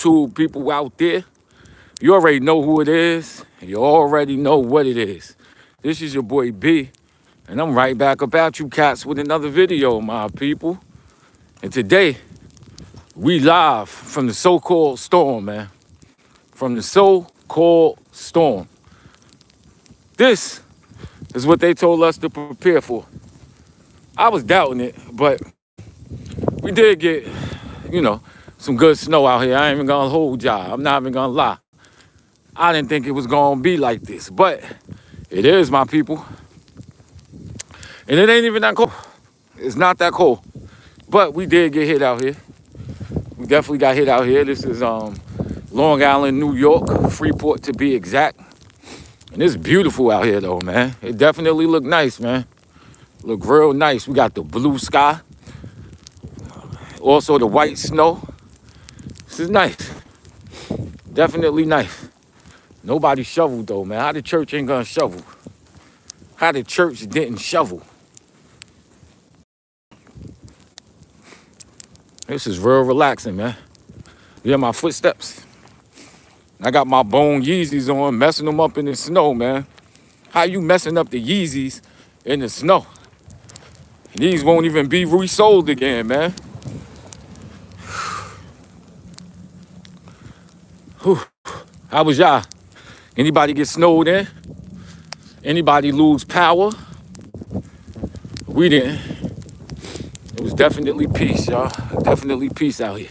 YouTube people out there. You already know who it is. You already know what it is. This is your boy B, and I'm right back about you cats with another video, my people. And today, we live from the so-called storm, man. From the so-called storm. This is what they told us to prepare for. I was doubting it, but we did get, some good snow out here. I ain't even gonna hold y'all. I'm not even gonna lie. I didn't think it was gonna be like this, but it is, my people. And it ain't even that cold. It's not that cold. But we did get hit out here. We definitely got hit out here. This is Long Island, New York, Freeport to be exact. And it's beautiful out here though, man. It definitely look nice, man. Look real nice. We got the blue sky. Also the white snow. This is nice. Definitely nice. Nobody shoveled though, man. How the church ain't gonna shovel? How the church didn't shovel? This is real relaxing, man. You hear my footsteps? I got my bone Yeezys on, messing them up in the snow, man. How you messing up the Yeezys in the snow? These won't even be resold again, man. Whew. How was y'all? Anybody get snowed in? Anybody lose power? We didn't. It was definitely peace, y'all. Definitely peace out here.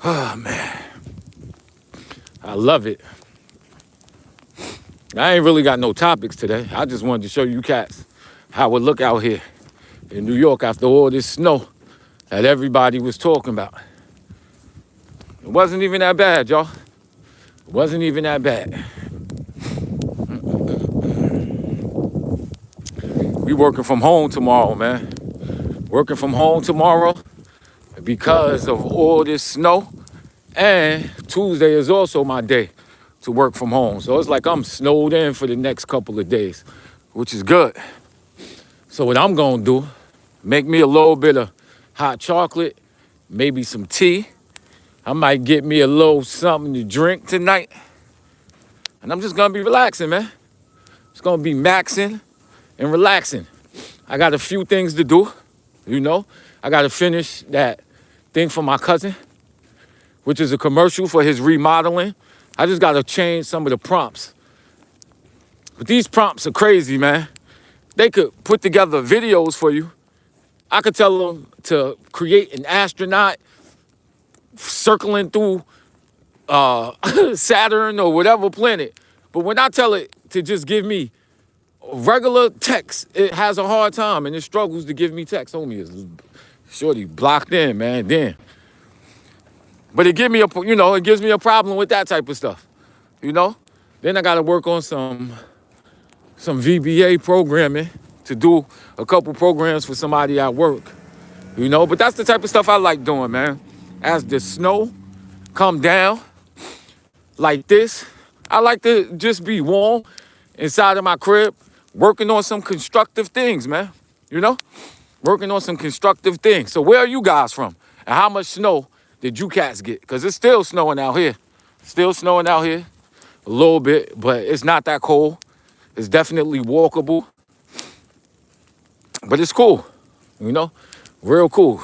Oh, man. I love it. I ain't really got no topics today. I just wanted to show you cats how it look out here in New York after all this snow that everybody was talking about. It wasn't even that bad, y'all. It wasn't even that bad. We working from home tomorrow, man. Working from home tomorrow because of all this snow. And Tuesday is also my day to work from home. So it's like I'm snowed in for the next couple of days, which is good. So what I'm gonna do, make me a little bit of hot chocolate, maybe some tea. I might get me a little something to drink tonight. And I'm just gonna be relaxing, man. It's gonna be maxing and relaxing. I got a few things to do, I gotta finish that thing for my cousin, which is a commercial for his remodeling. I just gotta change some of the prompts. But these prompts are crazy, man. They could put together videos for you. I could tell them to create an astronaut circling through Saturn or whatever planet. But when I tell it to just give me regular text, it has a hard time and it struggles to give me text. Homie is shorty blocked in, man. Damn. But it gives me a problem with that type of stuff. Then I gotta work on some VBA programming to do a couple programs for somebody at work. But that's the type of stuff I like doing, man. As the snow come down like this, I like to just be warm inside of my crib, working on some constructive things, man. Working on some constructive things. So where are you guys from? And how much snow did you cats get? Because it's still snowing out here. Still snowing out here a little bit, but it's not that cold. It's definitely walkable. But it's cool, real cool.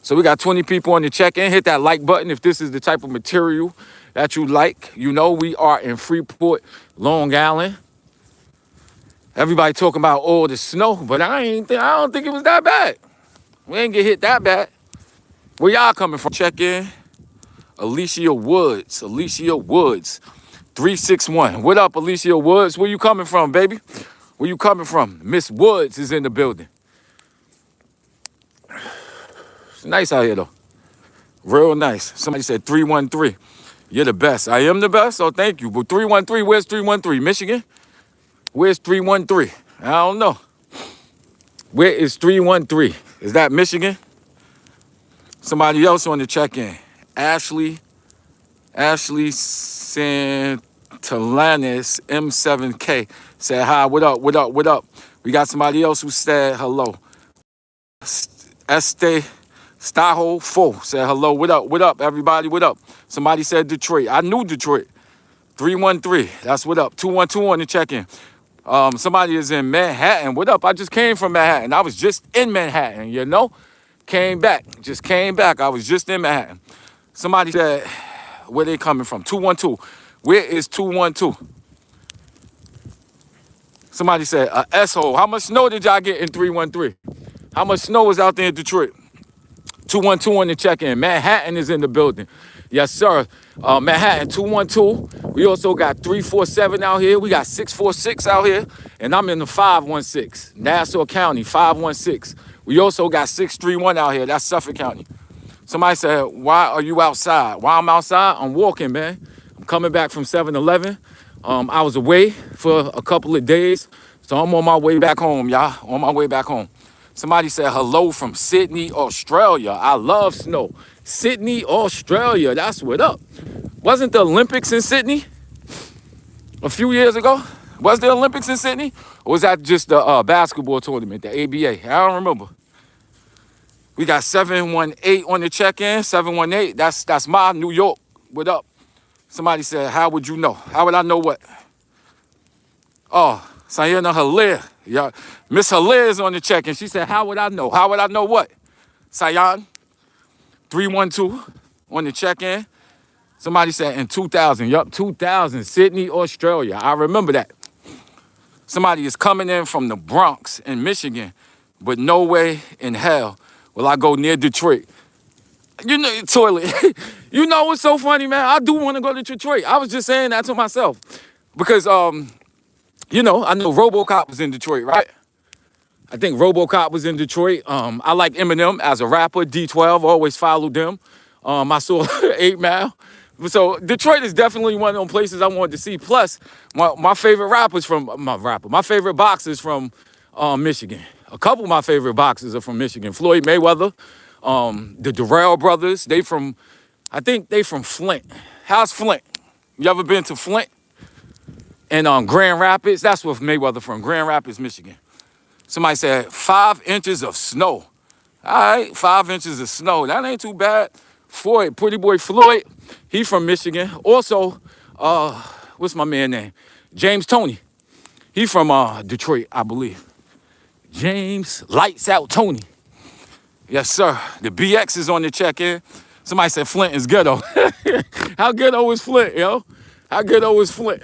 So we got 20 people on the check-in. Hit that like button if this is the type of material that you like. We are in Freeport, Long Island. Everybody talking about all the snow, but I don't think it was that bad. We ain't get hit that bad. Where y'all coming from? Check in. Alicia Woods, 361. What up, Alicia Woods? Where you coming from, baby? Where you coming from? Miss Woods is in the building. It's nice out here, though. Real nice. Somebody said 313. You're the best. I am the best, so thank you. But 313, where's 313? Michigan? Where's 313? I don't know. Where is 313? Is that Michigan? Somebody else on the check-in. Ashley Santalanis, M7K, said hi. What up? We got somebody else who said hello. Este Staho 4 said hello. What up, everybody? What up? Somebody said Detroit. I knew Detroit. 313. That's what up. 212 on the check-in. Somebody is in Manhattan. What up? I just came from Manhattan. I was just in Manhattan, you know? Came back. Just came back. I was just in Manhattan. Somebody said, where they coming from? 212. Where is 212? Somebody said, S-hole. How much snow did y'all get in 313? How much snow was out there in Detroit? 212 on the check-in. Manhattan is in the building. Yes, sir. Manhattan, 212. We also got 347 out here. We got 646 out here. And I'm in the 516. Nassau County, 516. We also got 631 out here. That's Suffolk County. Somebody said, why are you outside? Why I'm outside? I'm walking, man. I'm coming back from 7-Eleven. I was away for a couple of days. So I'm on my way back home, y'all. On my way back home. Somebody said hello from Sydney, Australia. I love snow. Sydney, Australia. That's what up. Wasn't the Olympics in Sydney a few years ago? Was the Olympics in Sydney? Or was that just the basketball tournament, the ABA? I don't remember. We got 718 on the check-in. 718. That's my New York. What up? Somebody said, how would you know? How would I know what? Oh, Sayana Hilaire. Yeah, Miss Hilaire is on the check-in. She said, how would I know? How would I know what? Sayan, 312 on the check-in. Somebody said in 2000. Yup, 2000, Sydney, Australia. I remember that. Somebody is coming in from the Bronx in Michigan, but no way in hell will I go near Detroit. You know, toilet. You know what's so funny, man? I do want to go to Detroit. I was just saying that to myself because, you know, I know RoboCop was in Detroit, right? I think RoboCop was in Detroit. I like Eminem as a rapper. D12, always followed them. I saw 8 Mile. So Detroit is definitely one of those places I wanted to see. Plus, my favorite rappers from my favorite boxers from Michigan. A couple of my favorite boxers are from Michigan. Floyd Mayweather, the Durrell brothers. I think they from Flint. How's Flint? You ever been to Flint? And Grand Rapids, that's where Mayweather from, Grand Rapids, Michigan. Somebody said 5 inches of snow. All right, 5 inches of snow. That ain't too bad. Floyd, Pretty Boy Floyd, he from Michigan. Also, what's my man name? James Toney. He from Detroit, I believe. James Lights Out Tony. Yes, sir. The BX is on the check-in. Somebody said Flint is ghetto. How ghetto is Flint, yo? How ghetto is Flint?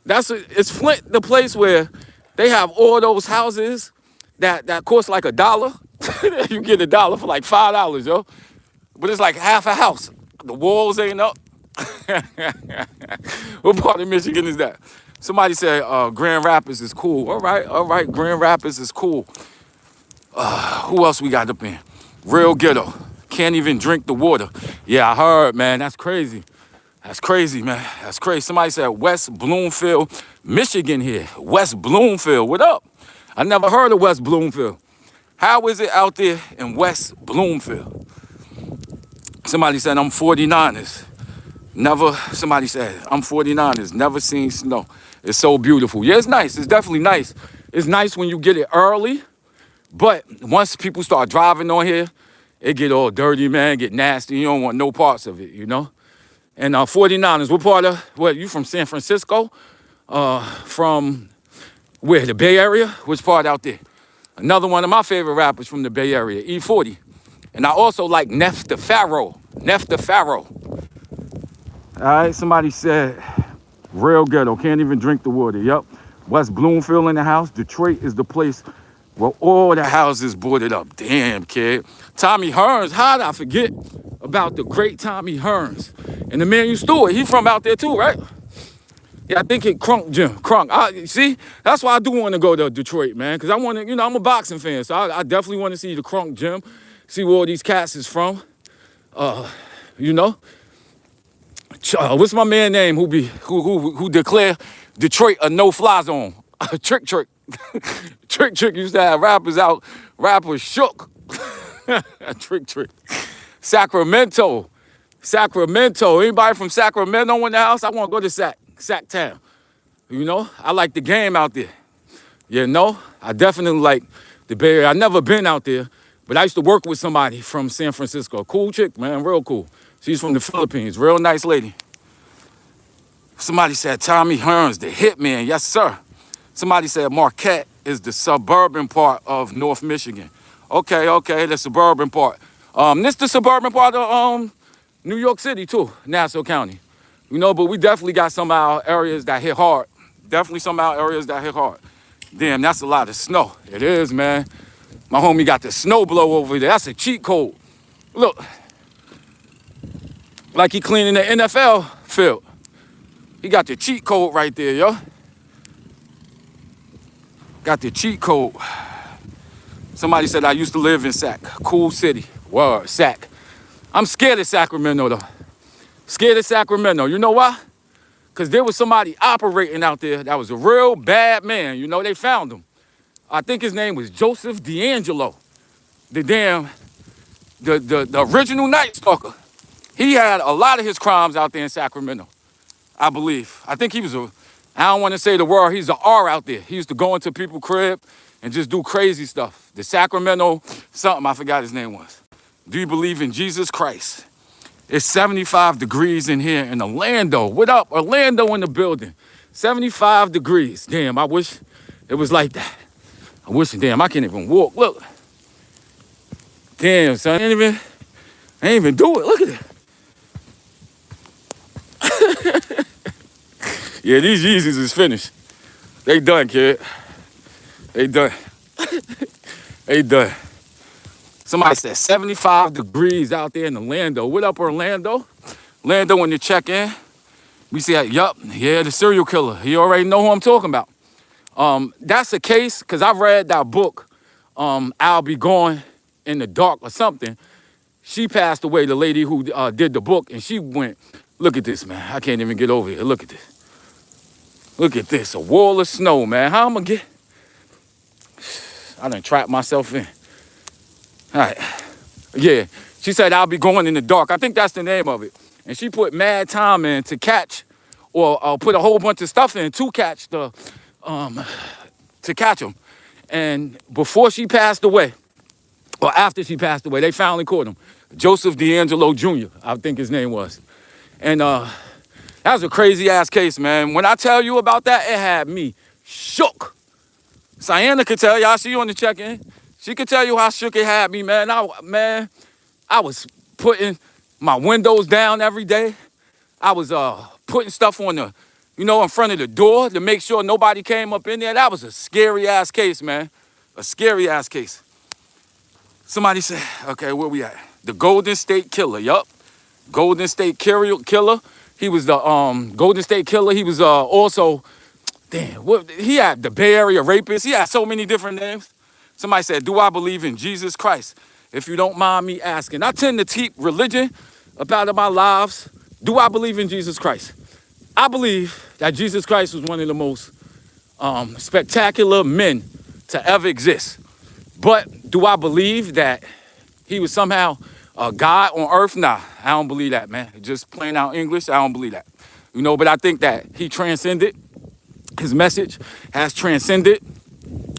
Is Flint the place where they have all those houses that cost like $1? You get $1 for like $5, yo. But it's like half a house. The walls ain't up. What part of Michigan is that? Somebody said Grand Rapids is cool. All right. Grand Rapids is cool. Who else we got up in? Real ghetto. Can't even drink the water. Yeah, I heard, man. That's crazy. That's crazy, man. That's crazy. Somebody said West Bloomfield, Michigan here. West Bloomfield, what up? I never heard of West Bloomfield. How is it out there in West Bloomfield? Somebody said I'm 49ers. Somebody said I'm 49ers. Never seen snow. It's so beautiful. Yeah, it's nice. It's definitely nice. It's nice when you get it early. But once people start driving on here, it get all dirty, man, get nasty. You don't want no parts of it, you know? And 49ers, what, you from San Francisco? From where, the Bay Area? Which part out there? Another one of my favorite rappers from the Bay Area, E40. And I also like Nefta Pharaoh. All right, somebody said, real ghetto, can't even drink the water. Yup, West Bloomfield in the house. Detroit is the place where all the houses boarded up. Damn, kid. Tommy Hearns, how did I forget about the great Tommy Hearns? And the man you Stewart, he from out there too, right? Yeah, I think it Crunk Gym. Crunk. See, that's why I do want to go to Detroit, man, because I want to, I'm a boxing fan, so I definitely want to see the Crunk Gym, see where all these cats is from. What's my man name who declare Detroit a no-fly zone? Trick. Trick used to have rappers shook. Trick. Sacramento. Anybody from Sacramento in the house? I want to go to Sacktown. I like the game out there. I definitely like the Bay Area. I've never been out there, But I used to work with somebody from San Francisco. Cool chick, man, real cool. She's from the Philippines, real nice lady. Somebody said Tommy Hearns, the hitman. Yes, sir. Somebody said Marquette is the suburban part of North Michigan. Okay, the suburban part. This the suburban part of New York City too, Nassau County. You know, but we definitely got some of our areas that hit hard. Definitely some of our areas that hit hard. Damn, that's a lot of snow. It is, man. My homie got the snow blow over there. That's a cheat code. Look, like he cleaning the NFL field. He got the cheat code right there, yo. Got the cheat code. Somebody said I used to live in Sac. Cool city. Word, Sac. I'm scared of Sacramento, though. Scared of Sacramento. You know why? Because there was somebody operating out there that was a real bad man. You know, they found him. I think his name was Joseph D'Angelo. The original Night Stalker. He had a lot of his crimes out there in Sacramento, I believe. I think he was I don't want to say the word, he's an R out there. He used to go into people's crib and just do crazy stuff. The Sacramento something, I forgot his name was. Do you believe in Jesus Christ? It's 75 degrees in here in Orlando. What up? Orlando in the building. 75 degrees. Damn, I wish it was like that. I wish, damn, I can't even walk. Look. Damn, son, I ain't even do it. Look at it. Yeah, these Yeezys is finished. They done, kid. They done. They done. Somebody said 75 degrees out there in Orlando. What up, Orlando? Orlando, when you check in, we see that, yup, yeah, the serial killer. You already know who I'm talking about. That's the case, because I read that book, I'll Be Gone in the Dark or something. She passed away, the lady who did the book, and she went, look at this, man. I can't even get over here. Look at this. Look at this, a wall of snow, man. How am I get? I done trapped myself in. All right, yeah. She said, I'll be going in the dark. I think that's the name of it. And she put mad time in to catch, or put a whole bunch of stuff in to catch to catch him. And before she passed away, or after she passed away, they finally caught him. Joseph D'Angelo Jr., I think his name was. And that was a crazy ass case, man. When I tell you about that, it had me shook. Sienna could tell you, I see you on the check-in. She could tell you how shook it had me, man. I was putting my windows down every day. I was putting stuff on the, in front of the door to make sure nobody came up in there. That was a scary ass case, man. A scary ass case. Somebody said, okay, where we at? The Golden State Killer, yup. Golden State Killer. He was the Golden State Killer. He was also, he had the Bay Area rapist. He had so many different names. Somebody said, do I believe in Jesus Christ? If you don't mind me asking. I tend to keep religion about in my lives. Do I believe in Jesus Christ? I believe that Jesus Christ was one of the most spectacular men to ever exist. But do I believe that he was somehow God on earth? Nah, I don't believe that, man. Just plain out English, I don't believe that. But I think that he transcended. His message has transcended.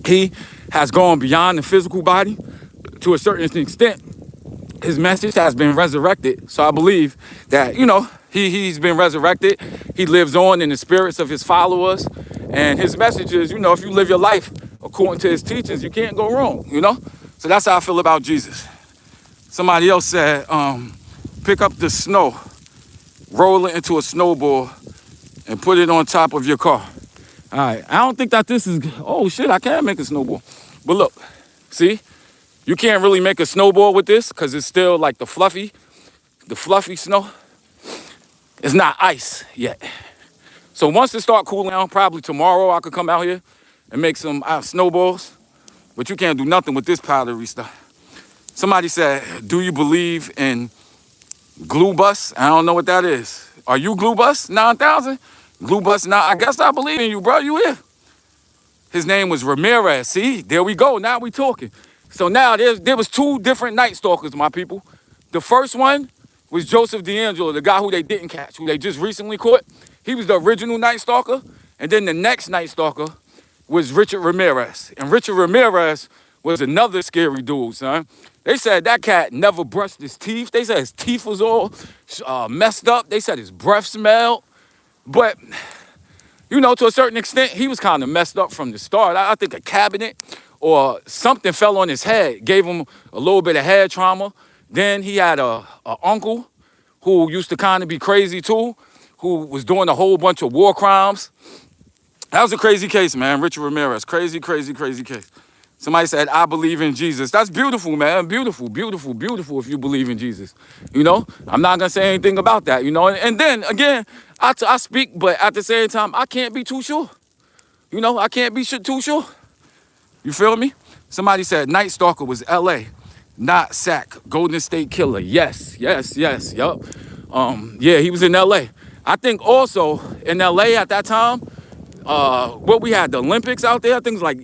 He has gone beyond the physical body to a certain extent. His message has been resurrected. So I believe that, he's been resurrected. He lives on in the spirits of his followers. And his message is, if you live your life according to his teachings, you can't go wrong, So that's how I feel about Jesus. Somebody else said, pick up the snow, roll it into a snowball, and put it on top of your car. All right, I don't think that this is, oh shit, I can make a snowball. But look, see, you can't really make a snowball with this because it's still like the fluffy snow. It's not ice yet. So once it start cooling down, probably tomorrow I could come out here and make some snowballs. But you can't do nothing with this powdery stuff. Somebody said, do you believe in Glue Bus? I don't know what that is. Are you Glue Bus 9000? Glue Bus, now I guess I believe in you, bro. You here? His name was Ramirez. See, there we go. Now we talking. So now there was two different Night Stalkers, my people. The first one was Joseph D'Angelo, the guy who they didn't catch, who they just recently caught. He was the original Night Stalker. And then the next Night Stalker was Richard Ramirez. And Richard Ramirez was another scary dude, son. They said that cat never brushed his teeth. They said his teeth was all messed up. They said his breath smelled. But, you know, to a certain extent, he was kind of messed up from the start. I think a cabinet or something fell on his head, gave him a little bit of head trauma. Then he had a uncle who used to kind of be crazy too, who was doing a whole bunch of war crimes. That was a crazy case, man. Richard Ramirez, crazy, crazy, crazy case. Somebody said, I believe in Jesus. That's beautiful, man. Beautiful, beautiful, beautiful if you believe in Jesus. You know, I'm not going to say anything about that, you know. And then, again, I speak, but at the same time, I can't be too sure. You know, I can't be too sure. You feel me? Somebody said Night Stalker was L.A., not Sac, Golden State Killer. Yes, yes, yes, yup. Yeah, he was in L.A. I think also in L.A. at that time, what we had, the Olympics out there, I think it was like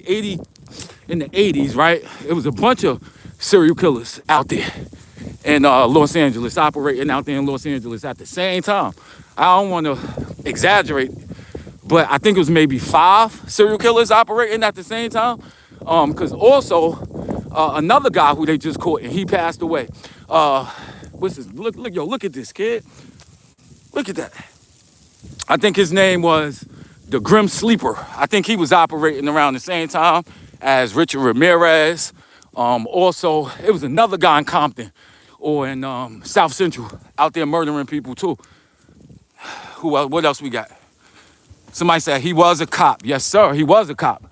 in the 80s, right? It was a bunch of serial killers out there in Los Angeles, operating out there in Los Angeles at the same time. I don't want to exaggerate, but I think it was maybe 5 serial killers operating at the same time. Because also another guy who they just caught and he passed away. What's this? Look at this kid. Look at that. I think his name was the Grim Sleeper. I think he was operating around the same time as Richard Ramirez. Also, it was another guy in Compton or in South Central out there murdering people too. What else we got? Somebody said he was a cop. Yes, sir, he was a cop.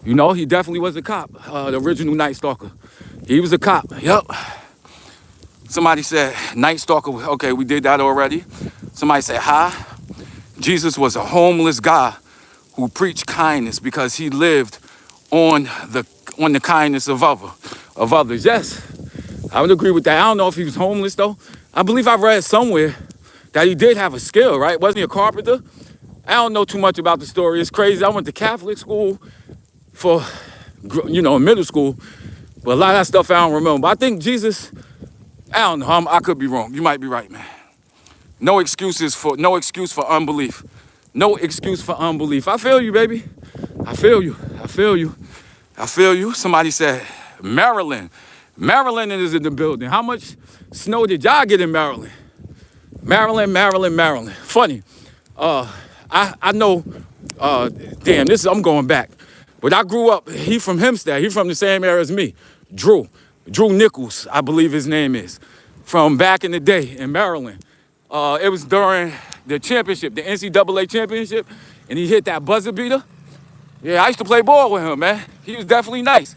You know, he definitely was a cop. The original Night Stalker. He was a cop. Yep. Somebody said Night Stalker. Okay, we did that already. Somebody said, hi. Jesus was a homeless guy who preached kindness because he lived on the kindness of others. Yes, I would agree with that. I don't know if he was homeless though. I believe I read somewhere that he did have a skill, right? Wasn't he a carpenter? I don't know too much about the story. It's crazy. I went to Catholic school for, you know, in middle school, but a lot of that stuff I don't remember. But I think Jesus, I don't know. I could be wrong. You might be right, man. No excuse for unbelief. No excuse for unbelief. I feel you, baby. I feel you. I feel you. I feel you. Somebody said Maryland. Maryland is in the building. How much snow did y'all get in Maryland? Maryland. Funny. I know. Damn, I'm going back. But I grew up. He from Hempstead. He from the same area as me. Drew Nichols, I believe his name is, from back in the day in Maryland. It was during the championship, the NCAA championship, and he hit that buzzer beater. Yeah, I used to play ball with him, man. He was definitely nice.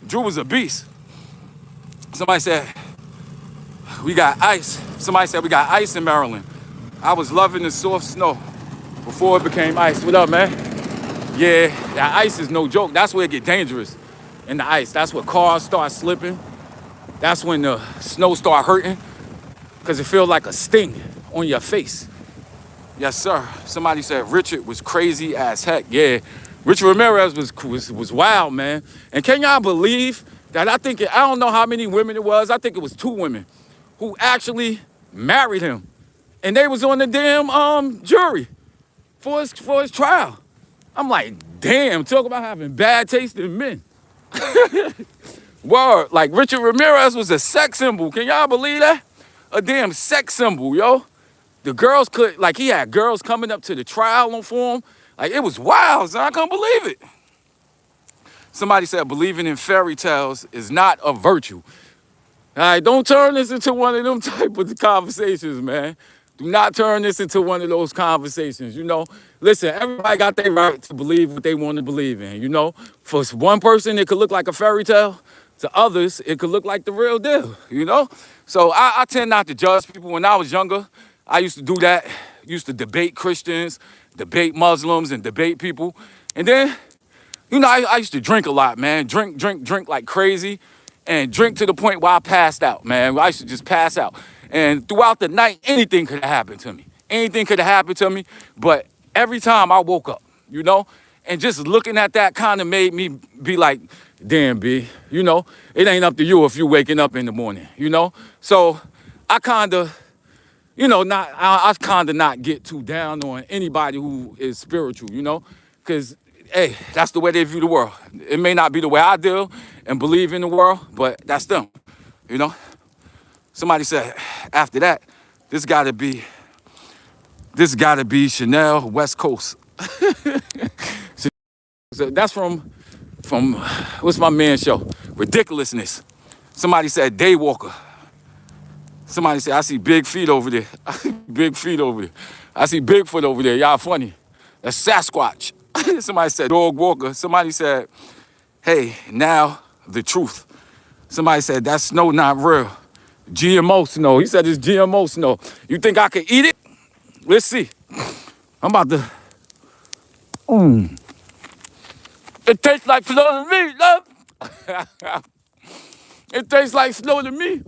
Drew was a beast. Somebody said, we got ice. Somebody said we got ice in Maryland. I was loving the soft snow before it became ice. What up, man? Yeah, that ice is no joke. That's where it get dangerous in the ice. That's where cars start slipping. That's when the snow start hurting because it feels like a sting on your face. Yes, sir. Somebody said Richard was crazy as heck. Yeah, Richard Ramirez was wild, man. And can y'all believe that I don't know how many women it was. I think it was 2 women who actually married him. And they was on the damn jury for his trial. I'm like, damn, talk about having bad taste in men. Word, like Richard Ramirez was a sex symbol. Can y'all believe that? A damn sex symbol, yo. The girls he had girls coming up to the trial for him. Like, it was wild, so I couldn't believe it. Somebody said believing in fairy tales is not a virtue. All right, don't turn this into one of them type of conversations, man. Do not turn this into one of those conversations, you know. Listen, everybody got their right to believe what they want to believe in, you know. For one person, it could look like a fairy tale. To others, it could look like the real deal, you know. So I tend not to judge people. When I was younger, I used to do that. Used to debate Christians, debate Muslims, and debate people. And then, you know, I used to drink a lot, man. Drink like crazy. And drink to the point where I passed out, man. I used to just pass out. And throughout the night, anything could have happened to me. Anything could have happened to me. But every time I woke up, you know, and just looking at that kind of made me be like, damn, B, you know, it ain't up to you if you waking up in the morning, you know? So I kind of, you know, I kind of not get too down on anybody who is spiritual, you know? Because, hey, that's the way they view the world. It may not be the way I deal and believe in the world, but that's them. You know, somebody said after that, this gotta be Chanel West Coast. So that's from what's my man show? Ridiculousness. Somebody said Daywalker. Somebody said I see big feet over there. I see big feet over there. I see Bigfoot over there. Y'all funny. That's Sasquatch. Somebody said Dog Walker. Somebody said, hey, now the truth. Somebody said that snow not real. GMO snow. He said it's GMO snow. You think I can eat it? Let's see. I'm about to. It tastes like snow to me, love. It tastes like snow to me.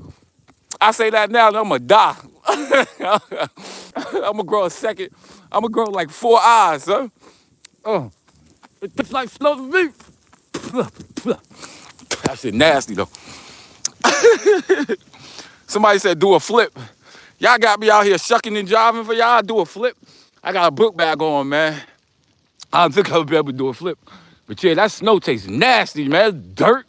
I say that now, and I'm gonna die. I'm gonna grow a second. I'm gonna grow like 4 eyes, son. Oh, it tastes like snow to me. That shit nasty though. Somebody said do a flip. Y'all got me out here shucking and jiving for y'all. Do a flip. I got a book bag on, man. I don't think I'll be able to do a flip. But yeah, that snow tastes nasty, man. It's dirt.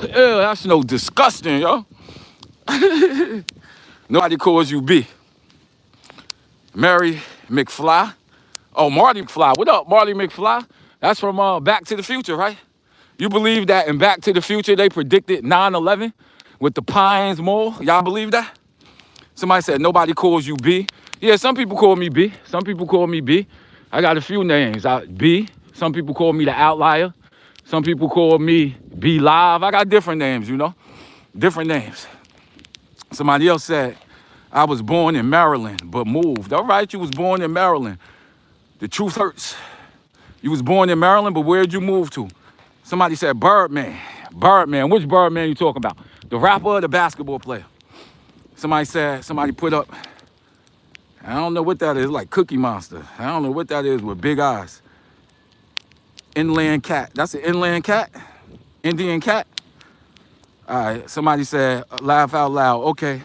Ew, that snow disgusting, yo. Nobody calls you B. Mary McFly. Oh, Marty McFly. What up, Marty McFly? That's from Back to the Future, right? You believe that in Back to the Future they predicted 9/11 with the Pines Mall? Y'all believe that? Somebody said nobody calls you B. Yeah, some people call me B. Some people call me B. I got a few names. B. Some people call me the Outlier. Some people call me B Live. I got different names, you know? Different names. Somebody else said, I was born in Maryland, but moved. All right, you was born in Maryland. The truth hurts. You was born in Maryland, but where'd you move to? Somebody said Birdman. Birdman. Which Birdman you talking about? The rapper or the basketball player? Somebody put up, I don't know what that is, like Cookie Monster. I don't know what that is with big eyes. Inland cat. That's an inland cat? Indian cat? All right, somebody said, laugh out loud. Okay,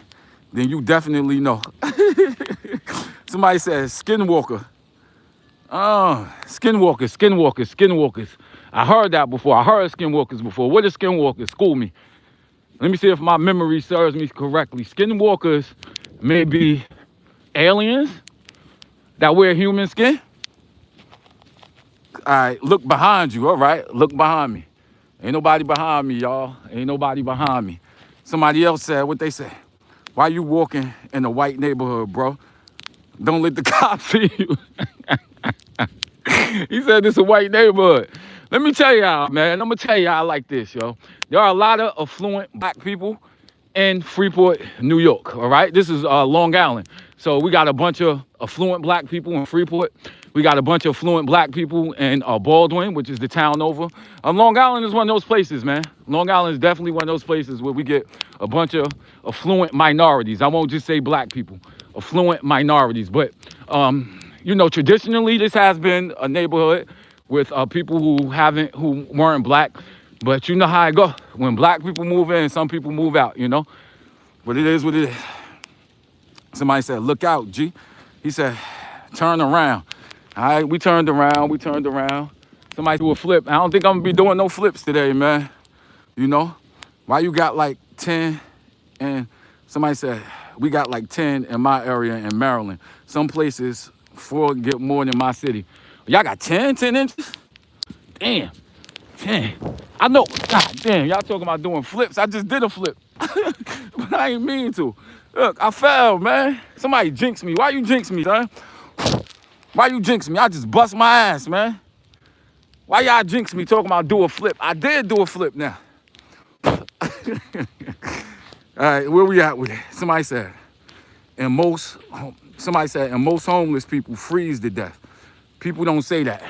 then you definitely know. Somebody said skinwalker. Oh, skinwalkers. I heard that before. I heard skinwalkers before. What is skinwalkers? School me. Let me see if my memory serves me correctly. Skinwalkers may be aliens that wear human skin. All right, look behind you. All right, look behind me. Ain't nobody behind me, y'all. Ain't nobody behind me. Somebody else said what they said. Why you walking in a white neighborhood, bro? Don't let the cops see you. He said this is a white neighborhood. Let me tell y'all, man. I'm gonna tell y'all like this, yo. There are a lot of affluent black people in Freeport, New York. All right, this is Long Island. So we got a bunch of affluent black people in Freeport. We got a bunch of affluent black people in Baldwin, which is the town over. Long Island is one of those places, man. Long Island is definitely one of those places where we get a bunch of affluent minorities. I won't just say black people, affluent minorities. But, you know, traditionally, this has been a neighborhood with people who weren't black. But you know how it go. When black people move in, some people move out, you know? But it is what it is. Somebody said, look out, G. He said, turn around. All right, we turned around. Somebody do a flip. I don't think I'm gonna be doing no flips today, man. You know? Why you got like 10 and somebody said, we got like 10 in my area in Maryland. Some places 4 get more than my city. Y'all got 10 inches? Damn. 10. I know. God damn, y'all talking about doing flips. I just did a flip. But I ain't mean to. Look, I fell, man. Somebody jinxed me. Why you jinx me, son? Why you jinx me? I just bust my ass, man. Why y'all jinx me talking about do a flip? I did do a flip now. All right, where we at with it? Somebody said most homeless people freeze to death. People don't say that.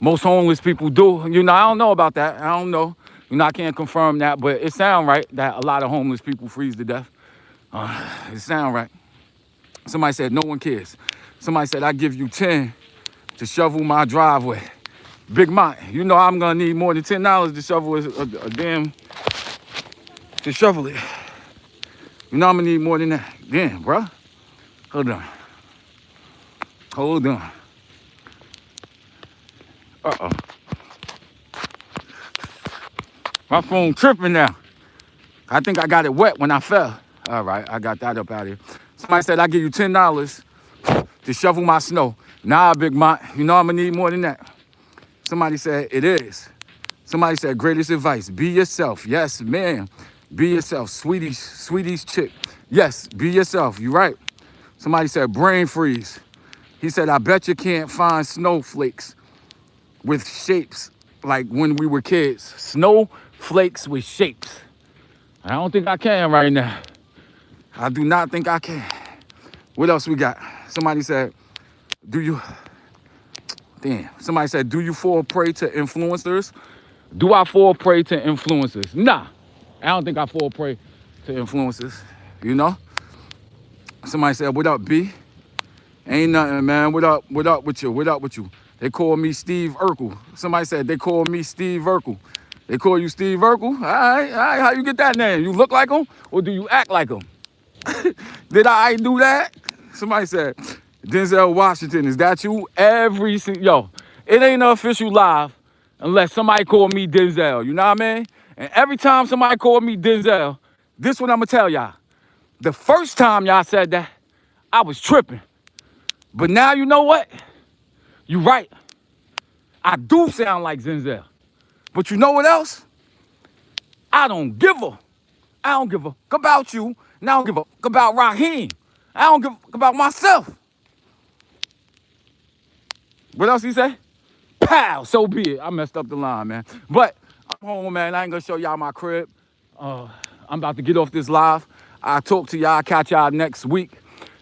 Most homeless people do. You know, I don't know about that. I don't know. You know, I can't confirm that, but it sounds right that a lot of homeless people freeze to death. It sounds right. Somebody said no one cares. Somebody said I give you 10 to shovel my driveway. Big Mike, you know I'm gonna need more than $10 to shovel a damn, to shovel it. You know I'm gonna need more than that. Damn, bro. Hold on. Uh-oh. My phone tripping now. I think I got it wet when I fell. All right, I got that up out of here. Somebody said I give you $10 to shovel my snow. Nah, Big Mont, you know I'm gonna need more than that. Somebody said it is. Somebody said greatest advice, be yourself. Yes, man, be yourself. Sweetie's chick. Yes, be yourself, you right. Somebody said brain freeze. He said, I bet you can't find snowflakes with shapes like when we were kids. Snowflakes with shapes. I don't think I can right now. I do not think I can. What else we got? Somebody said, somebody said, do you fall prey to influencers? Do I fall prey to influencers? Nah, I don't think I fall prey to influencers, you know? Somebody said, what up, B? Ain't nothing, man. What up with you? What up with you? They call me Steve Urkel. Somebody said they call me Steve Urkel. They call you Steve Urkel? All right, how you get that name? You look like him or do you act like him? Did I do that? Somebody said, Denzel Washington, is that you? Yo, it ain't an official live unless somebody call me Denzel, you know what I mean? And every time somebody call me Denzel, this what I'm gonna tell y'all. The first time y'all said that, I was tripping. But now you know what? You right. I do sound like Denzel. But you know what else? I don't give a about you. And I don't give a about Raheem. I don't give a about myself. What else he say? Pow, so be it. I messed up the line, man. But I'm home, man. I ain't gonna show y'all my crib. I'm about to get off this live. I'll talk to y'all, catch y'all next week.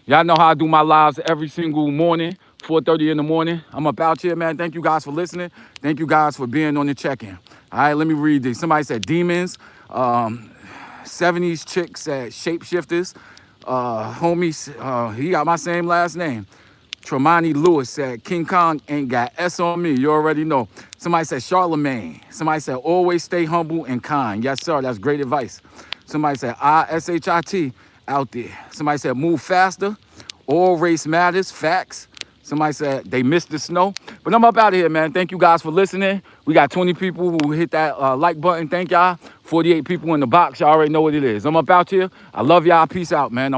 Y'all know how I do my lives every single morning, 4:30 in the morning. I'm up out here, man. Thank you guys for listening. Thank you guys for being on the check-in. All right, let me read this. Somebody said demons. 70s chick said shapeshifters. Homie, he got my same last name. Tremonti Lewis said, King Kong ain't got S on me. You already know. Somebody said Charlemagne. Somebody said always stay humble and kind. Yes, sir. That's great advice. Somebody said ISHIT out there. Somebody said move faster. All race matters. Facts. Somebody said they missed the snow. But I'm up out of here, man. Thank you guys for listening. We got 20 people who hit that like button. Thank y'all. 48 people in the box. Y'all already know what it is. I'm up out here. I love y'all. Peace out, man.